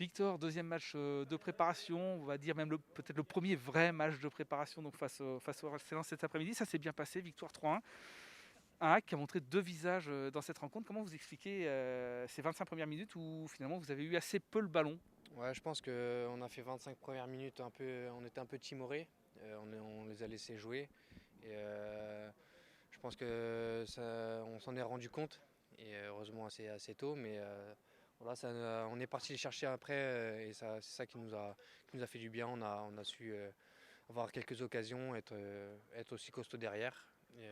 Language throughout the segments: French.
Victor, deuxième match de préparation, on va dire même peut-être le premier vrai match de préparation donc face au RC Lens cet après-midi. Ça s'est bien passé, victoire 3-1. Un hack qui a montré deux visages dans cette rencontre. Comment vous expliquez ces 25 premières minutes où finalement vous avez eu assez peu le ballon? Ouais, je pense qu'on a fait 25 premières minutes on était un peu timorés. On les a laissés jouer. Et je pense que on s'en est rendu compte. Et heureusement assez tôt. Mais voilà, on est parti les chercher après. Et c'est ça qui nous a fait du bien. On a su avoir quelques occasions, être aussi costaud derrière. Et,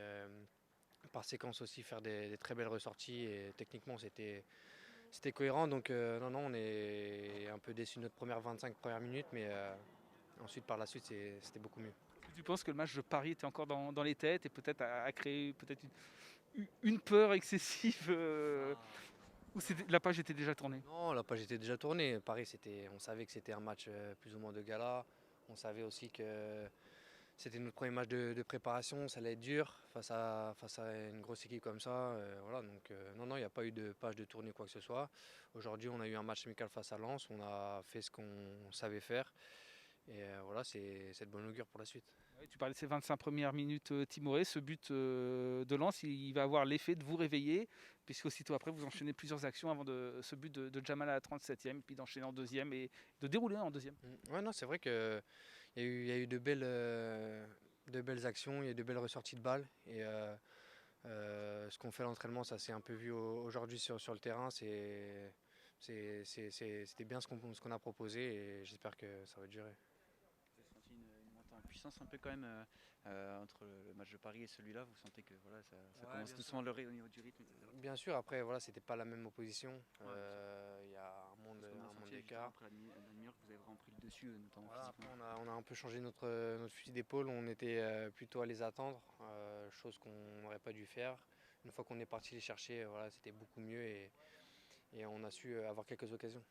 par séquence aussi faire des très belles ressorties. Et techniquement, c'était cohérent, donc non, on est un peu déçu de notre première 25 premières minutes, mais ensuite par la suite c'était beaucoup mieux. Est-ce que tu penses que le match de Paris était encore dans les têtes et peut-être a créé peut-être une peur excessive ou la page était déjà tournée? Non, la page était déjà tournée. Paris, on savait que c'était un match plus ou moins de gala. On savait aussi que c'était notre premier match de préparation, ça allait être dur face à une grosse équipe comme ça. Voilà, donc non, il n'y a pas eu de page de tournée quoi que ce soit. Aujourd'hui, on a eu un match amical face à Lens, on a fait ce qu'on savait faire. Et voilà, c'est de bonne augure pour la suite. Ouais, tu parlais de ces 25 premières minutes timorées. Ce but de Lens, il va avoir l'effet de vous réveiller, puisque aussitôt après, vous enchaînez plusieurs actions avant ce but de Jamal à la 37e, puis d'enchaîner en deuxième et de dérouler en deuxième. Ouais, non, c'est vrai qu'il il y a eu de belles actions, il y a eu de belles ressorties de balles. Et ce qu'on fait à l'entraînement, ça s'est un peu vu aujourd'hui sur le terrain. C'était bien ce qu'on a proposé et j'espère que ça va durer. Vous avez senti une montée en puissance un peu quand même entre le match de Paris et celui-là. Vous sentez que voilà, ça Ouais, commence bien sûr. doucement au niveau du rythme, etc. Bien sûr, après, voilà, c'était pas la même opposition. Ouais, bien sûr. Il y a Parce qu'on a un monde senti justement d'écart. après la demi-heure que vous avez vraiment pris le dessus, notamment Voilà, après, physiquement. on a un peu changé notre fusil d'épaule. On était plutôt à les attendre, chose qu'on n'aurait pas dû faire. Une fois qu'on est parti les chercher, voilà, c'était beaucoup mieux et on a su avoir quelques occasions.